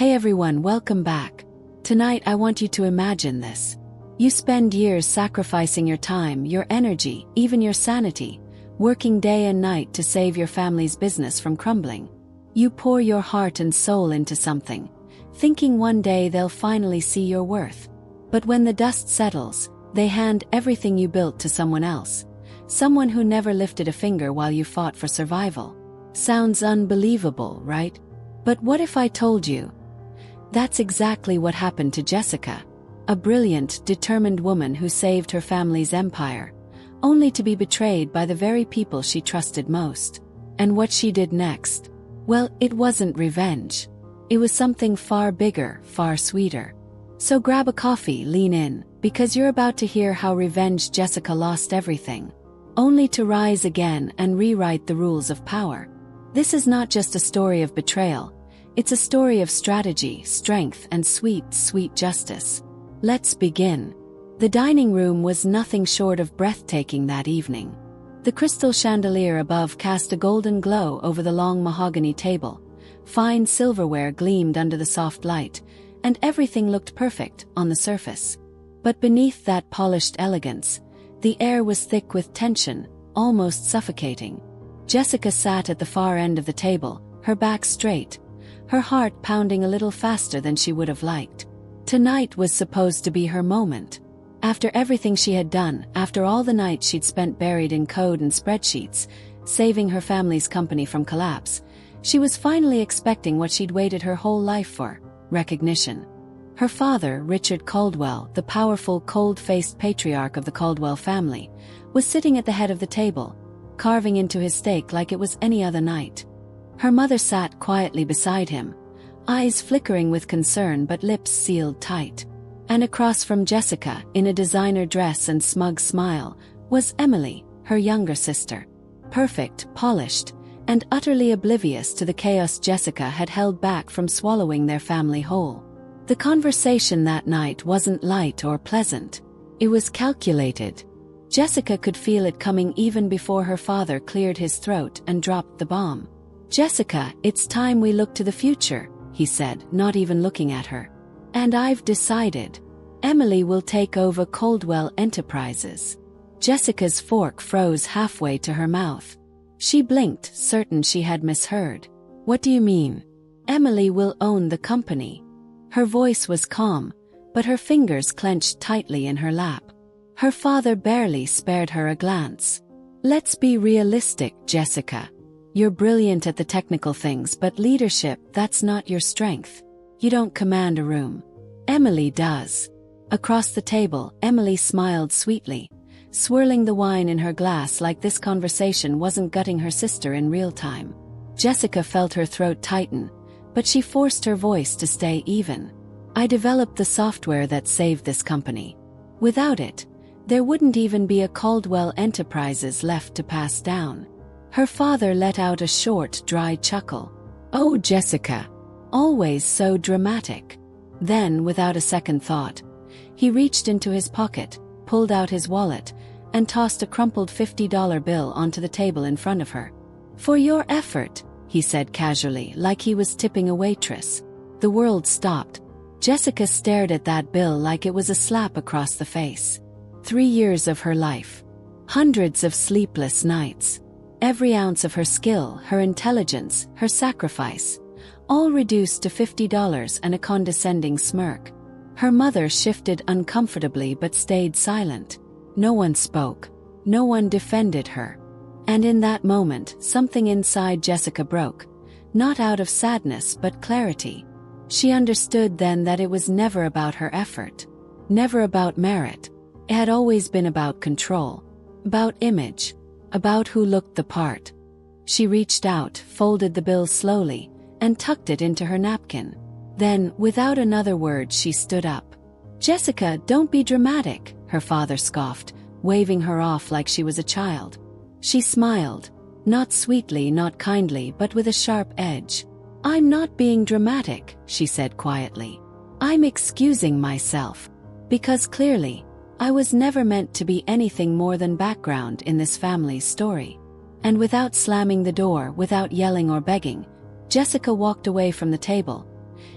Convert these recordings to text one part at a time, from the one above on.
Hey everyone, welcome back. Tonight I want you to imagine this. You spend years sacrificing your time, your energy, even your sanity, working day and night to save your family's business from crumbling. You pour your heart and soul into something, thinking one day they'll finally see your worth. But when the dust settles, they hand everything you built to someone else. Someone who never lifted a finger while you fought for survival. Sounds unbelievable, right? But what if I told you? That's exactly what happened to Jessica, a brilliant, determined woman who saved her family's empire, only to be betrayed by the very people she trusted most. And what she did next? Well, it wasn't revenge. It was something far bigger, far sweeter. So grab a coffee, lean in, because you're about to hear how revenge Jessica lost everything, only to rise again and rewrite the rules of power. This is not just a story of betrayal, it's a story of strategy, strength, and sweet, sweet justice. Let's begin. The dining room was nothing short of breathtaking that evening. The crystal chandelier above cast a golden glow over the long mahogany table. Fine silverware gleamed under the soft light, and everything looked perfect on the surface. But beneath that polished elegance, the air was thick with tension, almost suffocating. Jessica sat at the far end of the table, her back straight, her heart pounding a little faster than she would have liked. Tonight was supposed to be her moment. After everything she had done, after all the nights she'd spent buried in code and spreadsheets, saving her family's company from collapse, she was finally expecting what she'd waited her whole life for: recognition. Her father, Richard Caldwell, the powerful, cold-faced patriarch of the Caldwell family, was sitting at the head of the table, carving into his steak like it was any other night. Her mother sat quietly beside him, eyes flickering with concern but lips sealed tight. And across from Jessica, in a designer dress and smug smile, was Emily, her younger sister. Perfect, polished, and utterly oblivious to the chaos Jessica had held back from swallowing their family whole. The conversation that night wasn't light or pleasant. It was calculated. Jessica could feel it coming even before her father cleared his throat and dropped the bomb. "Jessica, it's time we look to the future," he said, not even looking at her. "And I've decided. Emily will take over Caldwell Enterprises." Jessica's fork froze halfway to her mouth. She blinked, certain she had misheard. "What do you mean?" "Emily will own the company." Her voice was calm, but her fingers clenched tightly in her lap. Her father barely spared her a glance. "Let's be realistic, Jessica. You're brilliant at the technical things, but leadership, that's not your strength. You don't command a room. Emily does." Across the table, Emily smiled sweetly, swirling the wine in her glass like this conversation wasn't gutting her sister in real time. Jessica felt her throat tighten, but she forced her voice to stay even. "I developed the software that saved this company. Without it, there wouldn't even be a Caldwell Enterprises left to pass down." Her father let out a short, dry chuckle. "Oh, Jessica. Always so dramatic." Then, without a second thought, he reached into his pocket, pulled out his wallet, and tossed a crumpled $50 bill onto the table in front of her. "For your effort," he said casually, like he was tipping a waitress. The world stopped. Jessica stared at that bill like it was a slap across the face. 3 years of her life. Hundreds of sleepless nights. Every ounce of her skill, her intelligence, her sacrifice, all reduced to $50 and a condescending smirk. Her mother shifted uncomfortably but stayed silent. No one spoke. No one defended her. And in that moment, something inside Jessica broke, not out of sadness but clarity. She understood then that it was never about her effort, never about merit. It had always been about control, about image, about who looked the part. She reached out, folded the bill slowly, and tucked it into her napkin. Then, without another word, she stood up. "Jessica, don't be dramatic," her father scoffed, waving her off like she was a child. She smiled, not sweetly, not kindly, but with a sharp edge. "I'm not being dramatic," she said quietly. "I'm excusing myself. Because clearly, I was never meant to be anything more than background in this family's story." And without slamming the door, without yelling or begging, Jessica walked away from the table,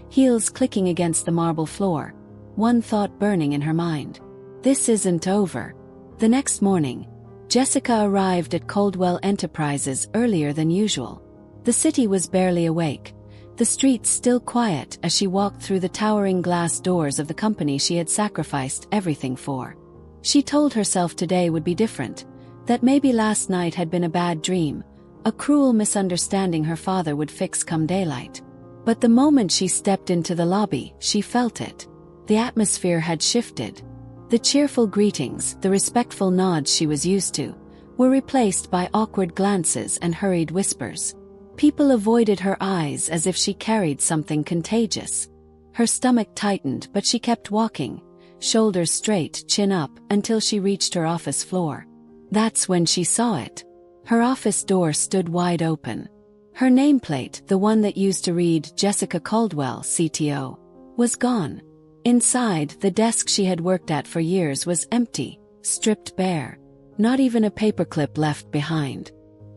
heels clicking against the marble floor, one thought burning in her mind. This isn't over. The next morning, Jessica arrived at Caldwell Enterprises earlier than usual. The city was barely awake, the streets still quiet as she walked through the towering glass doors of the company she had sacrificed everything for. She told herself today would be different, that maybe last night had been a bad dream, a cruel misunderstanding her father would fix come daylight. But the moment she stepped into the lobby, she felt it. The atmosphere had shifted. The cheerful greetings, the respectful nods she was used to, were replaced by awkward glances and hurried whispers. People avoided her eyes as if she carried something contagious. Her stomach tightened, but she kept walking, shoulders straight, chin up, until she reached her office floor. That's when she saw it. Her office door stood wide open. Her nameplate, the one that used to read Jessica Caldwell, CTO, was gone. Inside, the desk she had worked at for years was empty, stripped bare. Not even a paperclip left behind.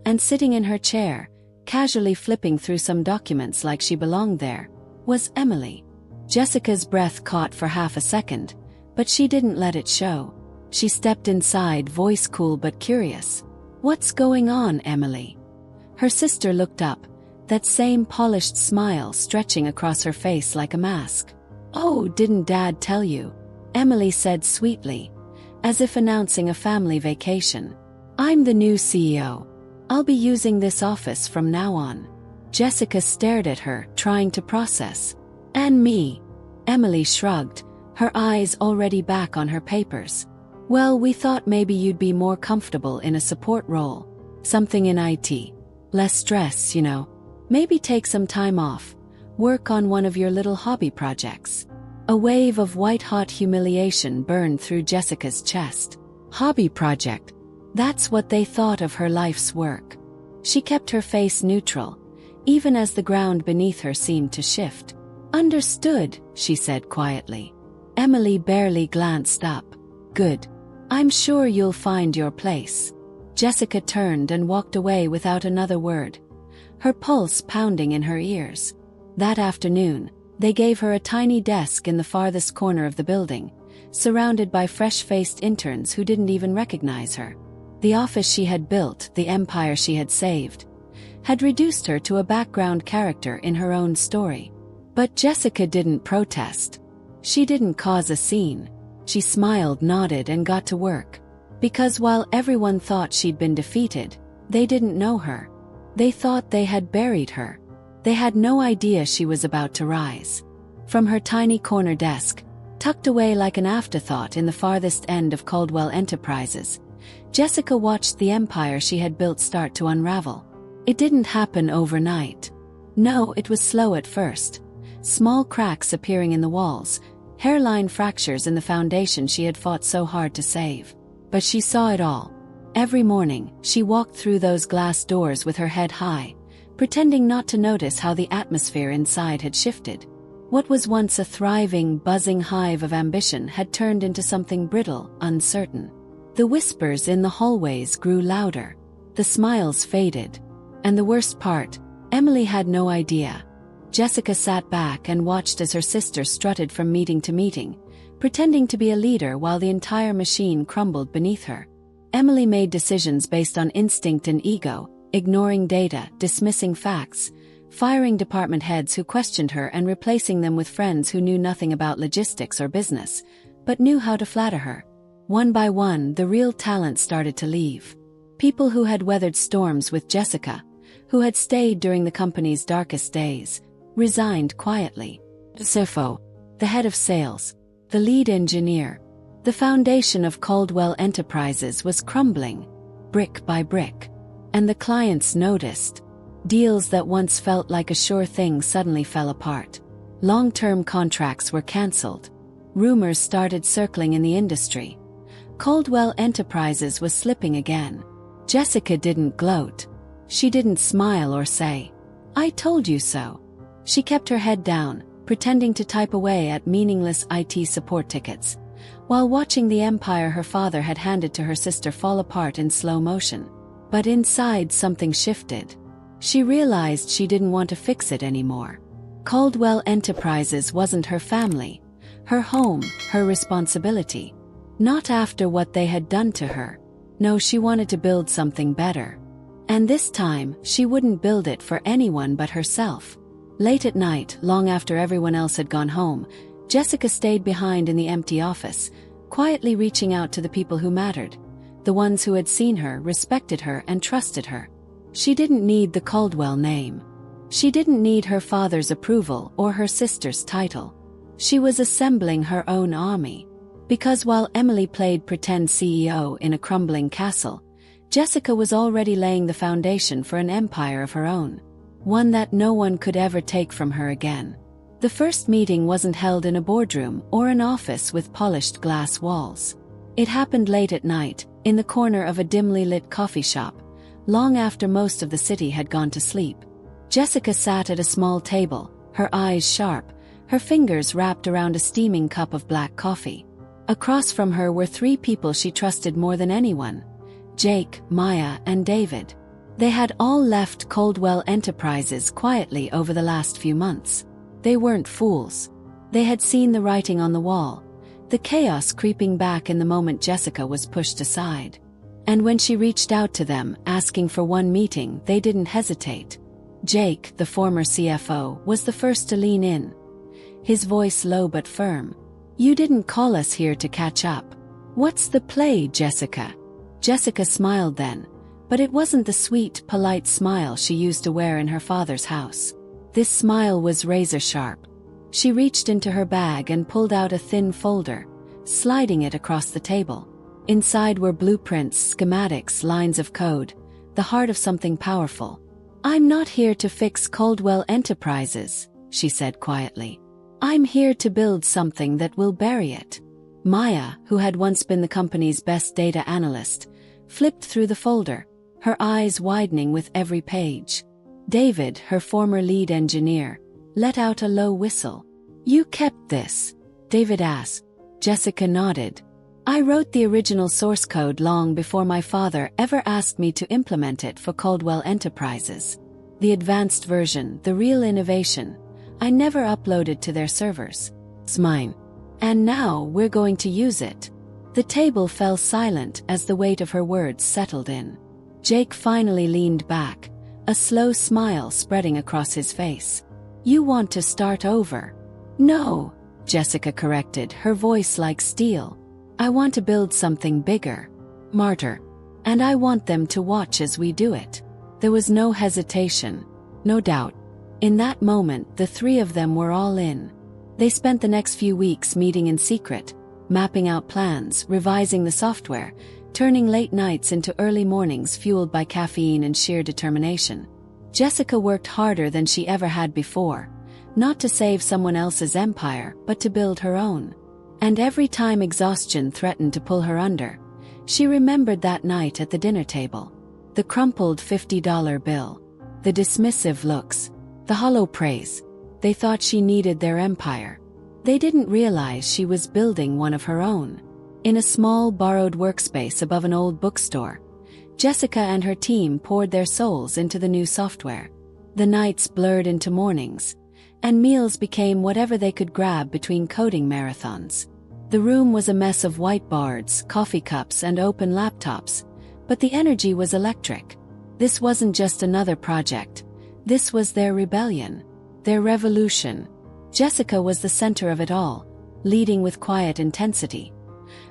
And sitting in her chair, casually flipping through some documents like she belonged there, was Emily. Jessica's breath caught for half a second, but she didn't let it show. She stepped inside, voice cool but curious. "What's going on, Emily?" Her sister looked up, that same polished smile stretching across her face like a mask. "Oh, didn't Dad tell you?" Emily said sweetly, as if announcing a family vacation. "I'm the new CEO. I'll be using this office from now on." Jessica stared at her, trying to process. "And me?" Emily shrugged, her eyes already back on her papers. "Well, we thought maybe you'd be more comfortable in a support role. Something in IT. Less stress, you know. Maybe take some time off. Work on one of your little hobby projects." A wave of white-hot humiliation burned through Jessica's chest. Hobby project. That's what they thought of her life's work. She kept her face neutral, even as the ground beneath her seemed to shift. "Understood," she said quietly. Emily barely glanced up. "Good. I'm sure you'll find your place." Jessica turned and walked away without another word, her pulse pounding in her ears. That afternoon, they gave her a tiny desk in the farthest corner of the building, surrounded by fresh-faced interns who didn't even recognize her. The office she had built, the empire she had saved, had reduced her to a background character in her own story. But Jessica didn't protest. She didn't cause a scene. She smiled, nodded, and got to work. Because while everyone thought she'd been defeated, they didn't know her. They thought they had buried her. They had no idea she was about to rise. From her tiny corner desk, tucked away like an afterthought in the farthest end of Caldwell Enterprises, Jessica watched the empire she had built start to unravel. It didn't happen overnight. No, it was slow at first. Small cracks appearing in the walls, hairline fractures in the foundation she had fought so hard to save. But she saw it all. Every morning, she walked through those glass doors with her head high, pretending not to notice how the atmosphere inside had shifted. What was once a thriving, buzzing hive of ambition had turned into something brittle, uncertain. The whispers in the hallways grew louder. The smiles faded. And the worst part, Emily had no idea. Jessica sat back and watched as her sister strutted from meeting to meeting, pretending to be a leader while the entire machine crumbled beneath her. Emily made decisions based on instinct and ego, ignoring data, dismissing facts, firing department heads who questioned her and replacing them with friends who knew nothing about logistics or business, but knew how to flatter her. One by one, the real talent started to leave. People who had weathered storms with Jessica, who had stayed during the company's darkest days, resigned quietly. CFO, the head of sales, the lead engineer, the foundation of Caldwell Enterprises was crumbling, brick by brick. And the clients noticed. Deals that once felt like a sure thing suddenly fell apart. Long-term contracts were cancelled. Rumors started circling in the industry. Caldwell Enterprises was slipping again. Jessica didn't gloat. She didn't smile or say, "I told you so." She kept her head down, pretending to type away at meaningless IT support tickets, while watching the empire her father had handed to her sister fall apart in slow motion. But inside something shifted. She realized she didn't want to fix it anymore. Caldwell Enterprises wasn't her family, her home, her responsibility. Not after what they had done to her. No, she wanted to build something better. And this time, she wouldn't build it for anyone but herself. Late at night, long after everyone else had gone home, Jessica stayed behind in the empty office, quietly reaching out to the people who mattered, the ones who had seen her, respected her, and trusted her. She didn't need the Caldwell name. She didn't need her father's approval or her sister's title. She was assembling her own army. Because while Emily played pretend CEO in a crumbling castle, Jessica was already laying the foundation for an empire of her own, one that no one could ever take from her again. The first meeting wasn't held in a boardroom or an office with polished glass walls. It happened late at night, in the corner of a dimly lit coffee shop, long after most of the city had gone to sleep. Jessica sat at a small table, her eyes sharp, her fingers wrapped around a steaming cup of black coffee. Across from her were three people she trusted more than anyone: Jake, Maya, and David. They had all left Caldwell Enterprises quietly over the last few months. They weren't fools. They had seen the writing on the wall, the chaos creeping back in the moment Jessica was pushed aside. And when she reached out to them, asking for one meeting, they didn't hesitate. Jake, the former CFO, was the first to lean in. His voice low but firm. "You didn't call us here to catch up. What's the play, Jessica?" Jessica smiled then, but it wasn't the sweet, polite smile she used to wear in her father's house. This smile was razor-sharp. She reached into her bag and pulled out a thin folder, sliding it across the table. Inside were blueprints, schematics, lines of code, the heart of something powerful. "I'm not here to fix Caldwell Enterprises," she said quietly. "I'm here to build something that will bury it." Maya, who had once been the company's best data analyst, flipped through the folder, her eyes widening with every page. David, her former lead engineer, let out a low whistle. "You kept this?" David asked. Jessica nodded. "I wrote the original source code long before my father ever asked me to implement it for Caldwell Enterprises. The advanced version, the real innovation, I never uploaded to their servers. It's mine. And now we're going to use it." The table fell silent as the weight of her words settled in. Jake finally leaned back, a slow smile spreading across his face. "You want to start over?" "No," Jessica corrected, her voice like steel. "I want to build something bigger, smarter. And I want them to watch as we do it." There was no hesitation, no doubt. In that moment, the three of them were all in. They spent the next few weeks meeting in secret, mapping out plans, revising the software, turning late nights into early mornings fueled by caffeine and sheer determination. Jessica worked harder than she ever had before, not to save someone else's empire, but to build her own. And every time exhaustion threatened to pull her under, she remembered that night at the dinner table. The crumpled $50 bill, the dismissive looks, the hollow praise. They thought she needed their empire. They didn't realize she was building one of her own. In a small borrowed workspace above an old bookstore, Jessica and her team poured their souls into the new software. The nights blurred into mornings, and meals became whatever they could grab between coding marathons. The room was a mess of whiteboards, coffee cups, and open laptops, but the energy was electric. This wasn't just another project. This was their rebellion, their revolution. Jessica was the center of it all, leading with quiet intensity,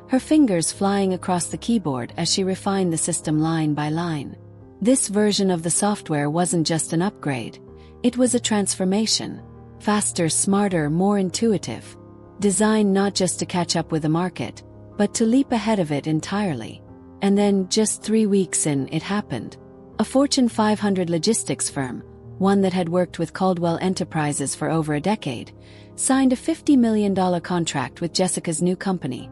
her fingers flying across the keyboard as she refined the system line by line. This version of the software wasn't just an upgrade. It was a transformation. Faster, smarter, more intuitive. Designed not just to catch up with the market, but to leap ahead of it entirely. And then, just 3 weeks in, it happened. A Fortune 500 logistics firm, one that had worked with Caldwell Enterprises for over a decade, signed a $50 million contract with Jessica's new company,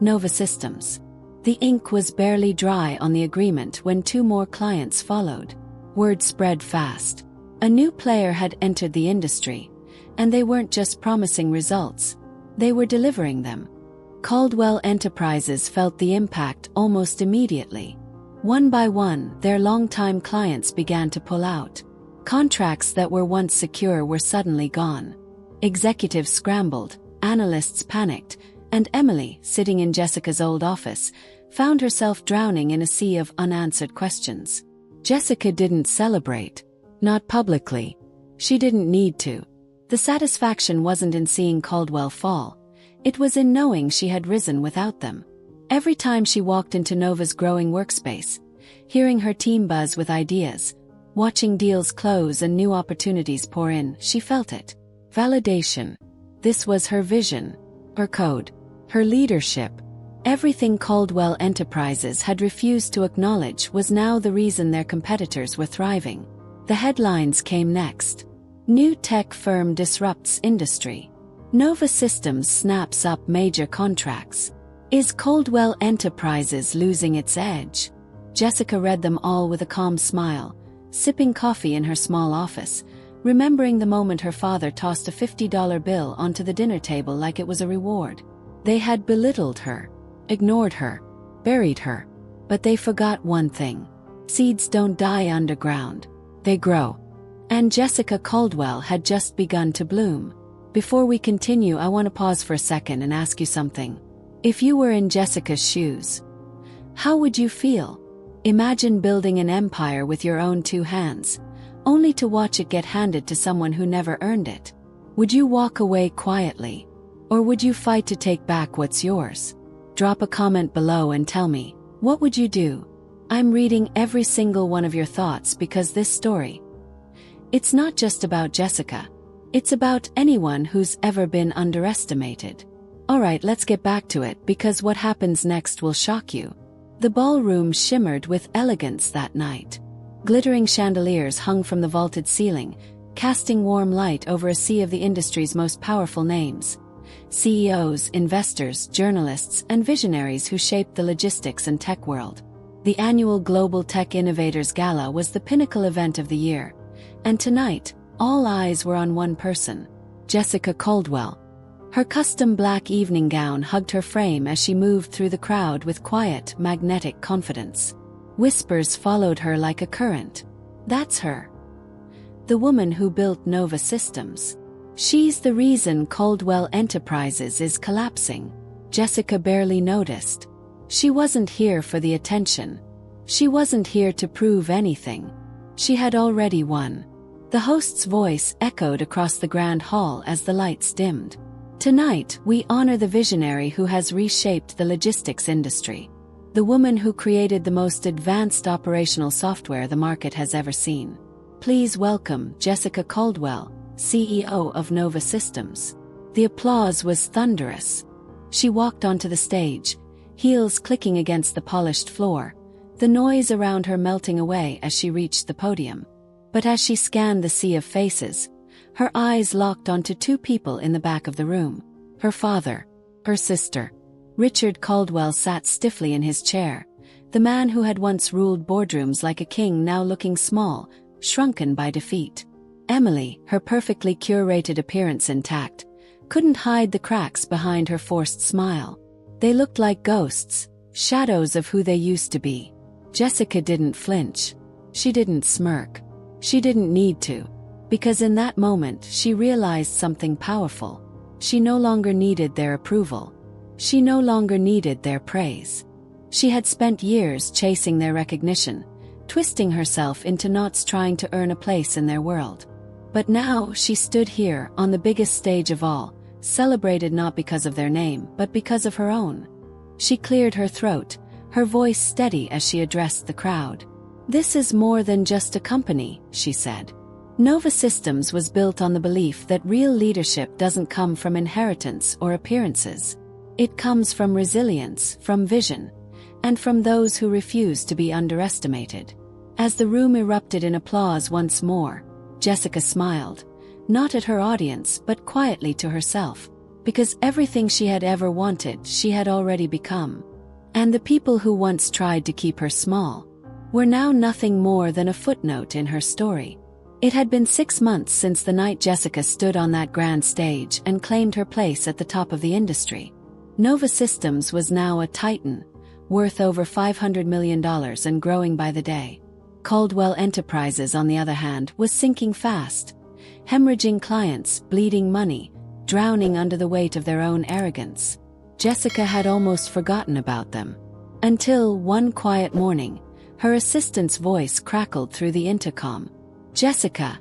Nova Systems. The ink was barely dry on the agreement when 2 more clients followed. Word spread fast. A new player had entered the industry, and they weren't just promising results, they were delivering them. Caldwell Enterprises felt the impact almost immediately. One by one, their longtime clients began to pull out. Contracts that were once secure were suddenly gone. Executives scrambled, analysts panicked, and Emily, sitting in Jessica's old office, found herself drowning in a sea of unanswered questions. Jessica didn't celebrate. Not publicly. She didn't need to. The satisfaction wasn't in seeing Caldwell fall. It was in knowing she had risen without them. Every time she walked into Nova's growing workspace, hearing her team buzz with ideas, watching deals close and new opportunities pour in, she felt it. Validation. This was her vision, her code, her leadership. Everything Caldwell Enterprises had refused to acknowledge was now the reason their competitors were thriving. The headlines came next. New tech firm disrupts industry. Nova Systems snaps up major contracts. Is Caldwell Enterprises losing its edge? Jessica read them all with a calm smile, sipping coffee in her small office, remembering the moment her father tossed a $50 bill onto the dinner table like it was a reward. They had belittled her, ignored her, buried her. But they forgot one thing. Seeds don't die underground. They grow. And Jessica Caldwell had just begun to bloom. Before we continue, I want to pause for a second and ask you something. If you were in Jessica's shoes, how would you feel? Imagine building an empire with your own two hands, only to watch it get handed to someone who never earned it. Would you walk away quietly? Or would you fight to take back what's yours? Drop a comment below and tell me, what would you do? I'm reading every single one of your thoughts because this story, it's not just about Jessica. It's about anyone who's ever been underestimated. Alright, let's get back to it because what happens next will shock you. The ballroom shimmered with elegance that night. Glittering chandeliers hung from the vaulted ceiling, casting warm light over a sea of the industry's most powerful names. CEOs, investors, journalists, and visionaries who shaped the logistics and tech world. The annual Global Tech Innovators Gala was the pinnacle event of the year. And tonight, all eyes were on one person, Jessica Caldwell. Her custom black evening gown hugged her frame as she moved through the crowd with quiet, magnetic confidence. Whispers followed her like a current. That's her. The woman who built Nova Systems. She's the reason Caldwell Enterprises is collapsing. Jessica barely noticed. She wasn't here for the attention. She wasn't here to prove anything. She had already won. The host's voice echoed across the grand hall as the lights dimmed. Tonight, we honor the visionary who has reshaped the logistics industry. The woman who created the most advanced operational software the market has ever seen. Please welcome Jessica Caldwell, CEO of Nova Systems. The applause was thunderous. She walked onto the stage, heels clicking against the polished floor, the noise around her melting away as she reached the podium. But as she scanned the sea of faces, her eyes locked onto two people in the back of the room. Her father, her sister. Richard Caldwell sat stiffly in his chair, the man who had once ruled boardrooms like a king now looking small, shrunken by defeat. Emily, her perfectly curated appearance intact, couldn't hide the cracks behind her forced smile. They looked like ghosts, shadows of who they used to be. Jessica didn't flinch. She didn't smirk. She didn't need to. Because in that moment she realized something powerful. She no longer needed their approval. She no longer needed their praise. She had spent years chasing their recognition, twisting herself into knots trying to earn a place in their world. But now she stood here on the biggest stage of all, celebrated not because of their name but because of her own. She cleared her throat, her voice steady as she addressed the crowd. This is more than just a company, she said. Nova Systems was built on the belief that real leadership doesn't come from inheritance or appearances. It comes from resilience, from vision, and from those who refuse to be underestimated. As the room erupted in applause once more, Jessica smiled, not at her audience but quietly to herself, because everything she had ever wanted she had already become. And the people who once tried to keep her small were now nothing more than a footnote in her story. It had been 6 months since the night Jessica stood on that grand stage and claimed her place at the top of the industry. Nova Systems was now a titan, worth over $500 million and growing by the day. Caldwell Enterprises, on the other hand, was sinking fast. Hemorrhaging clients, bleeding money, drowning under the weight of their own arrogance. Jessica had almost forgotten about them. Until, one quiet morning, her assistant's voice crackled through the intercom. "Jessica,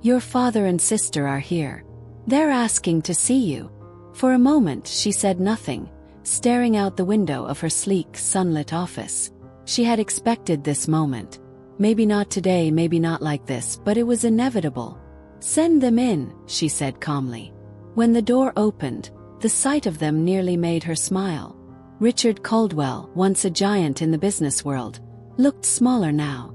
your father and sister are here. They're asking to see you." For a moment she said nothing, staring out the window of her sleek, sunlit office. She had expected this moment. Maybe not today, maybe not like this, but it was inevitable. "Send them in," she said calmly. When the door opened, the sight of them nearly made her smile. Richard Caldwell, once a giant in the business world, looked smaller now.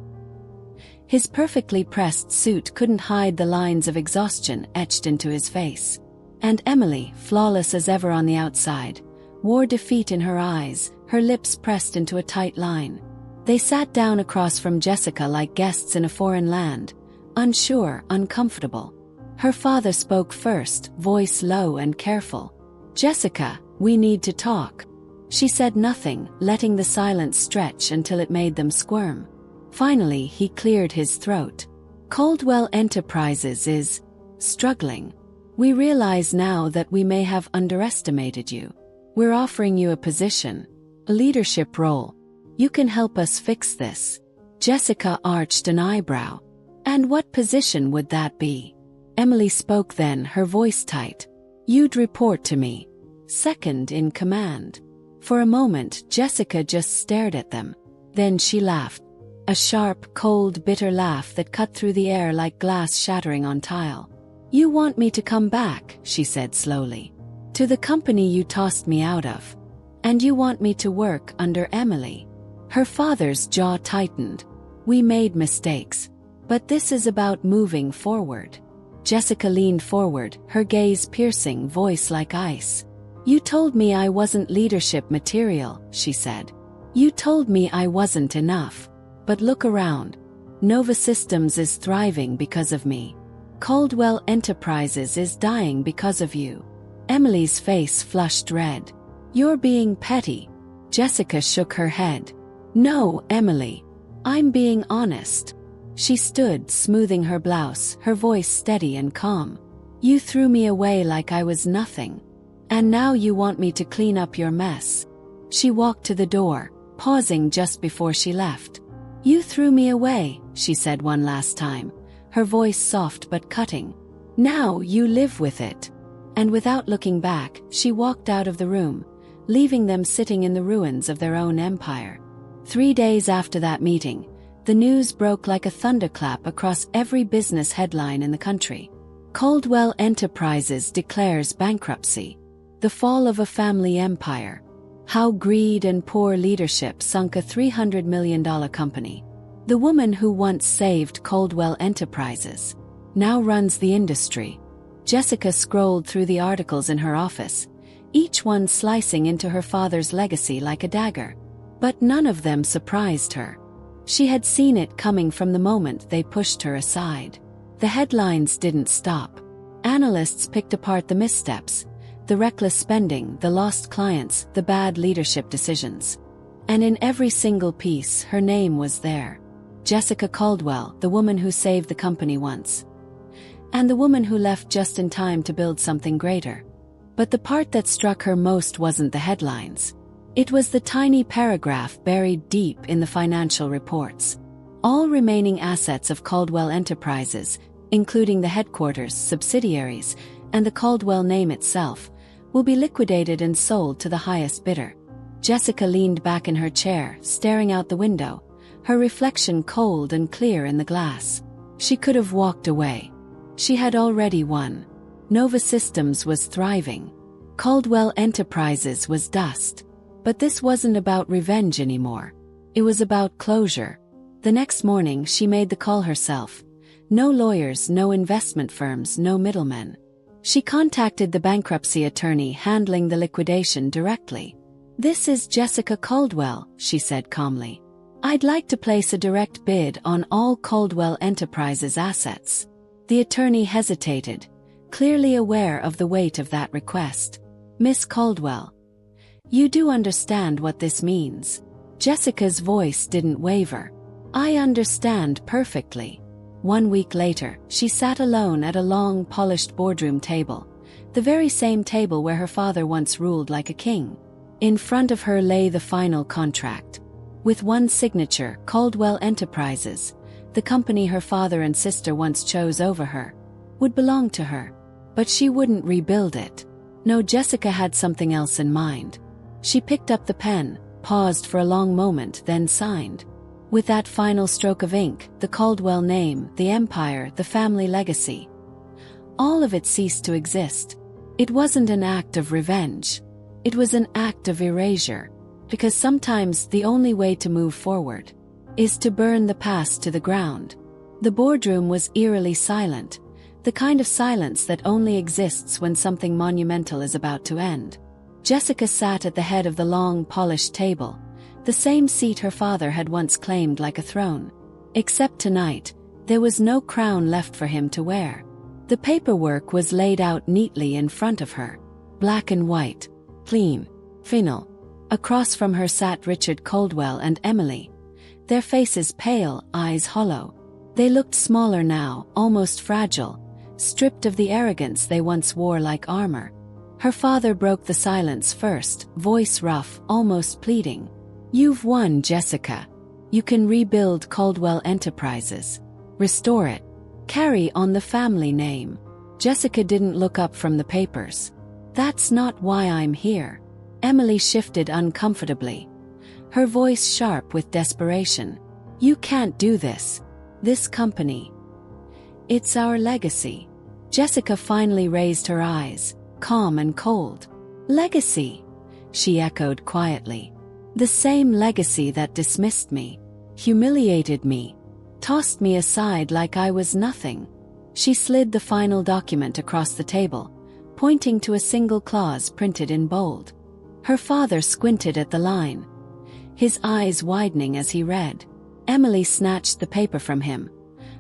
His perfectly pressed suit couldn't hide the lines of exhaustion etched into his face. And Emily, flawless as ever on the outside, wore defeat in her eyes, her lips pressed into a tight line. They sat down across from Jessica like guests in a foreign land, unsure, uncomfortable. Her father spoke first, voice low and careful. "Jessica, we need to talk." She said nothing, letting the silence stretch until it made them squirm. Finally, he cleared his throat. "Caldwell Enterprises is struggling. We realize now that we may have underestimated you. We're offering you a position, a leadership role. You can help us fix this." Jessica arched an eyebrow. "And what position would that be?" Emily spoke then, her voice tight. "You'd report to me. Second in command." For a moment, Jessica just stared at them. Then she laughed. A sharp, cold, bitter laugh that cut through the air like glass shattering on tile. "You want me to come back," she said slowly, "to the company you tossed me out of. And you want me to work under Emily." Her father's jaw tightened. "We made mistakes. But this is about moving forward." Jessica leaned forward, her gaze piercing, voice like ice. "You told me I wasn't leadership material," she said. "You told me I wasn't enough. But look around. Nova Systems is thriving because of me. Caldwell Enterprises is dying because of you." Emily's face flushed red. "You're being petty." Jessica shook her head. "No, Emily. I'm being honest." She stood, smoothing her blouse, her voice steady and calm. "You threw me away like I was nothing. And now you want me to clean up your mess." She walked to the door, pausing just before she left. "You threw me away," she said one last time, her voice soft but cutting. "Now you live with it." And without looking back, she walked out of the room, leaving them sitting in the ruins of their own empire. 3 days after that meeting, the news broke like a thunderclap across every business headline in the country. Caldwell Enterprises declares bankruptcy. The fall of a family empire. How greed and poor leadership sunk a $300 million company. The woman who once saved Caldwell Enterprises now runs the industry. Jessica scrolled through the articles in her office, each one slicing into her father's legacy like a dagger. But none of them surprised her. She had seen it coming from the moment they pushed her aside. The headlines didn't stop. Analysts picked apart the missteps, the reckless spending, the lost clients, the bad leadership decisions. And in every single piece, her name was there. Jessica Caldwell, the woman who saved the company once. And the woman who left just in time to build something greater. But the part that struck her most wasn't the headlines. It was the tiny paragraph buried deep in the financial reports. All remaining assets of Caldwell Enterprises, including the headquarters, subsidiaries, and the Caldwell name itself, will be liquidated and sold to the highest bidder. Jessica leaned back in her chair, staring out the window, her reflection cold and clear in the glass. She could have walked away. She had already won. Nova Systems was thriving. Caldwell Enterprises was dust. But this wasn't about revenge anymore. It was about closure. The next morning she made the call herself. No lawyers, no investment firms, no middlemen. She contacted the bankruptcy attorney handling the liquidation directly. "This is Jessica Caldwell," she said calmly. "I'd like to place a direct bid on all Caldwell Enterprises assets." The attorney hesitated, clearly aware of the weight of that request. "Miss Caldwell, you do understand what this means?" Jessica's voice didn't waver. I understand perfectly. 1 week later, she sat alone at a long, polished boardroom table, the very same table where her father once ruled like a king. In front of her lay the final contract. With one signature, Caldwell Enterprises, the company her father and sister once chose over her, would belong to her. But she wouldn't rebuild it. No, Jessica had something else in mind. She picked up the pen, paused for a long moment, then signed. With that final stroke of ink, the Caldwell name, the empire, the family legacy, all of it ceased to exist. It wasn't an act of revenge. It was an act of erasure. Because sometimes the only way to move forward is to burn the past to the ground. The boardroom was eerily silent, the kind of silence that only exists when something monumental is about to end. Jessica sat at the head of the long, polished table, the same seat her father had once claimed like a throne. Except tonight, there was no crown left for him to wear. The paperwork was laid out neatly in front of her. Black and white, clean, final. Across from her sat Richard Caldwell and Emily, their faces pale, eyes hollow. They looked smaller now, almost fragile, stripped of the arrogance they once wore like armor. Her father broke the silence first, voice rough, almost pleading. You've won, Jessica. You can rebuild Caldwell Enterprises. Restore it. Carry on the family name. Jessica didn't look up from the papers. That's not why I'm here. Emily shifted uncomfortably, her voice sharp with desperation. You can't do this. This company. It's our legacy. Jessica finally raised her eyes, calm and cold. Legacy, she echoed quietly. The same legacy that dismissed me, humiliated me, tossed me aside like I was nothing. She slid the final document across the table, pointing to a single clause printed in bold. Her father squinted at the line, his eyes widening as he read. Emily snatched the paper from him,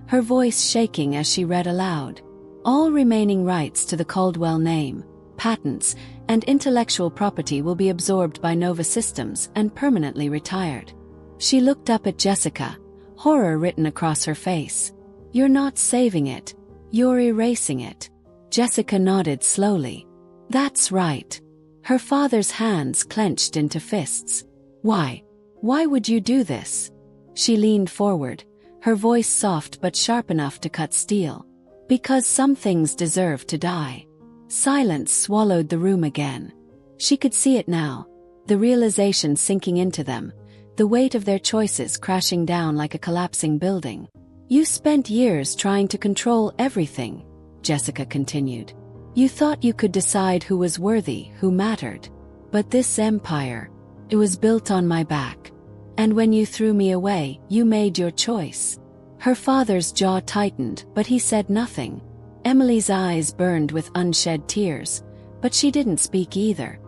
her voice shaking as she read aloud. All remaining rights to the Caldwell name, patents, and intellectual property will be absorbed by Nova Systems and permanently retired. She looked up at Jessica, horror written across her face. You're not saving it. You're erasing it. Jessica nodded slowly. That's right. Her father's hands clenched into fists. Why? Why would you do this? She leaned forward, her voice soft but sharp enough to cut steel. Because some things deserve to die. Silence swallowed the room again. She could see it now, the realization sinking into them, the weight of their choices crashing down like a collapsing building. You spent years trying to control everything, Jessica continued. You thought you could decide who was worthy, who mattered. But this empire, it was built on my back. And when you threw me away, you made your choice. Her father's jaw tightened, but he said nothing. Emily's eyes burned with unshed tears, but she didn't speak either.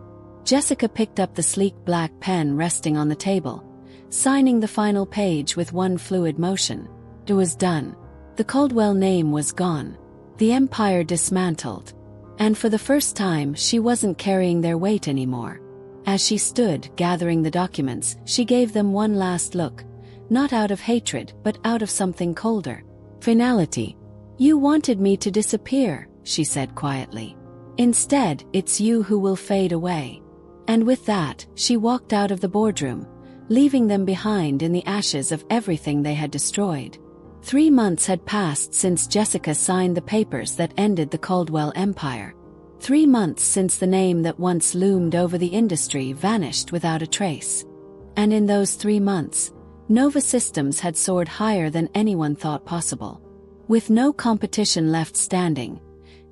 Jessica picked up the sleek black pen resting on the table, signing the final page with one fluid motion. It was done. The Caldwell name was gone. The empire dismantled. And for the first time, she wasn't carrying their weight anymore. As she stood, gathering the documents, she gave them one last look, not out of hatred, but out of something colder. Finality. You wanted me to disappear, she said quietly. Instead, it's you who will fade away. And with that, she walked out of the boardroom, leaving them behind in the ashes of everything they had destroyed. 3 months had passed since Jessica signed the papers that ended the Caldwell empire. 3 months since the name that once loomed over the industry vanished without a trace. And in those 3 months, Nova Systems had soared higher than anyone thought possible. With no competition left standing,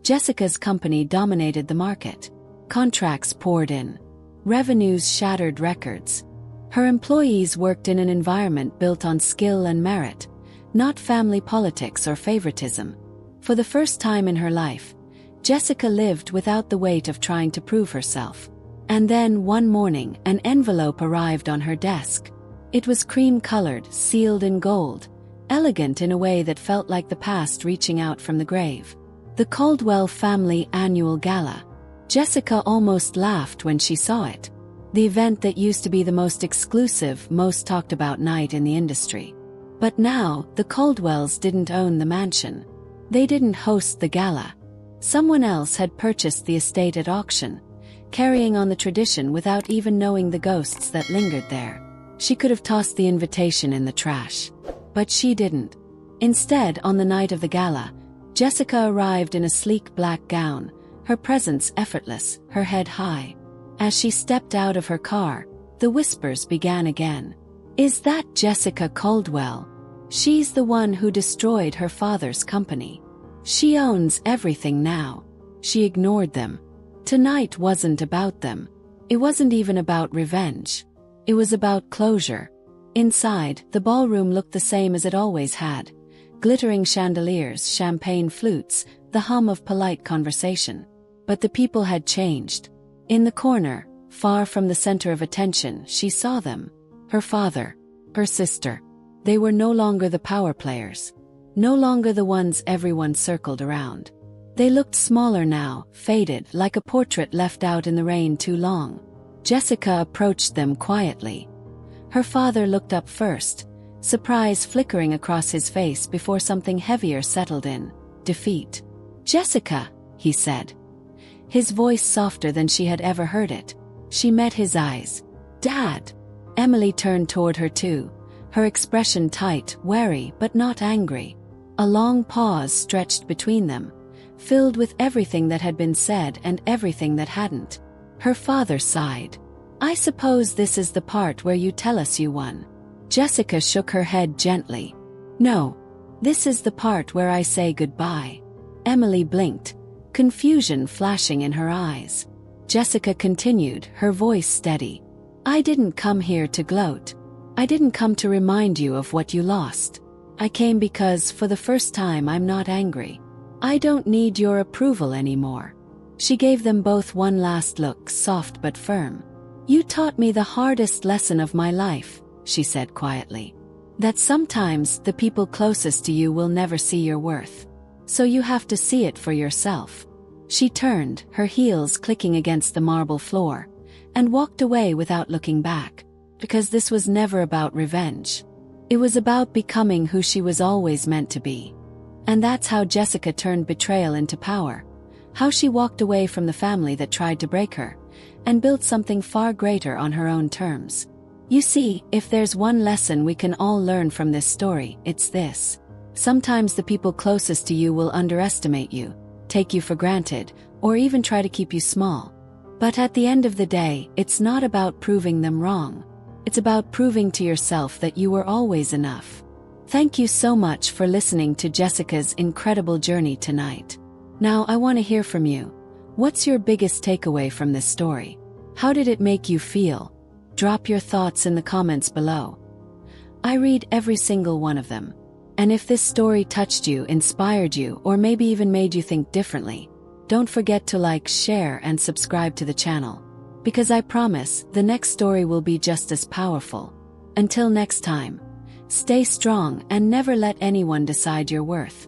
Jessica's company dominated the market. Contracts poured in. Revenues shattered records. Her employees worked in an environment built on skill and merit, not family politics or favoritism. For the first time in her life, Jessica lived without the weight of trying to prove herself. And then one morning, an envelope arrived on her desk. It was cream-colored, sealed in gold, elegant in a way that felt like the past reaching out from the grave. The Caldwell family annual gala. Jessica almost laughed when she saw it. The event that used to be the most exclusive, most talked about night in the industry. But now, the Caldwells didn't own the mansion. They didn't host the gala. Someone else had purchased the estate at auction, carrying on the tradition without even knowing the ghosts that lingered there. She could have tossed the invitation in the trash. But she didn't. Instead, on the night of the gala, Jessica arrived in a sleek black gown, her presence effortless, her head high. As she stepped out of her car, the whispers began again. Is that Jessica Caldwell? She's the one who destroyed her father's company. She owns everything now. She ignored them. Tonight wasn't about them. It wasn't even about revenge. It was about closure. Inside, the ballroom looked the same as it always had. Glittering chandeliers, champagne flutes, the hum of polite conversation. But the people had changed. In the corner, far from the center of attention, she saw them. Her father, her sister. They were no longer the power players. No longer the ones everyone circled around. They looked smaller now, faded, like a portrait left out in the rain too long. Jessica approached them quietly. Her father looked up first, surprise flickering across his face before something heavier settled in. Defeat. Jessica, he said. His voice softer than she had ever heard it. She met his eyes. Dad. Emily turned toward her too, her expression tight, wary but not angry. A long pause stretched between them, filled with everything that had been said and everything that hadn't. Her father sighed. I suppose this is the part where you tell us you won. Jessica shook her head gently. No. This is the part where I say goodbye. Emily blinked, confusion flashing in her eyes. Jessica continued, her voice steady. I didn't come here to gloat. I didn't come to remind you of what you lost. I came because, for the first time, I'm not angry. I don't need your approval anymore. She gave them both one last look, soft but firm. You taught me the hardest lesson of my life, she said quietly. That sometimes the people closest to you will never see your worth. So you have to see it for yourself. She turned, her heels clicking against the marble floor, and walked away without looking back. Because this was never about revenge. It was about becoming who she was always meant to be. And that's how Jessica turned betrayal into power. How she walked away from the family that tried to break her, and built something far greater on her own terms. You see, if there's one lesson we can all learn from this story, it's this. Sometimes the people closest to you will underestimate you, take you for granted, or even try to keep you small. But at the end of the day, it's not about proving them wrong. It's about proving to yourself that you were always enough. Thank you so much for listening to Jessica's incredible journey tonight. Now I want to hear from you. What's your biggest takeaway from this story? How did it make you feel? Drop your thoughts in the comments below. I read every single one of them. And if this story touched you, inspired you, or maybe even made you think differently, don't forget to like, share, and subscribe to the channel. Because I promise, the next story will be just as powerful. Until next time, stay strong and never let anyone decide your worth.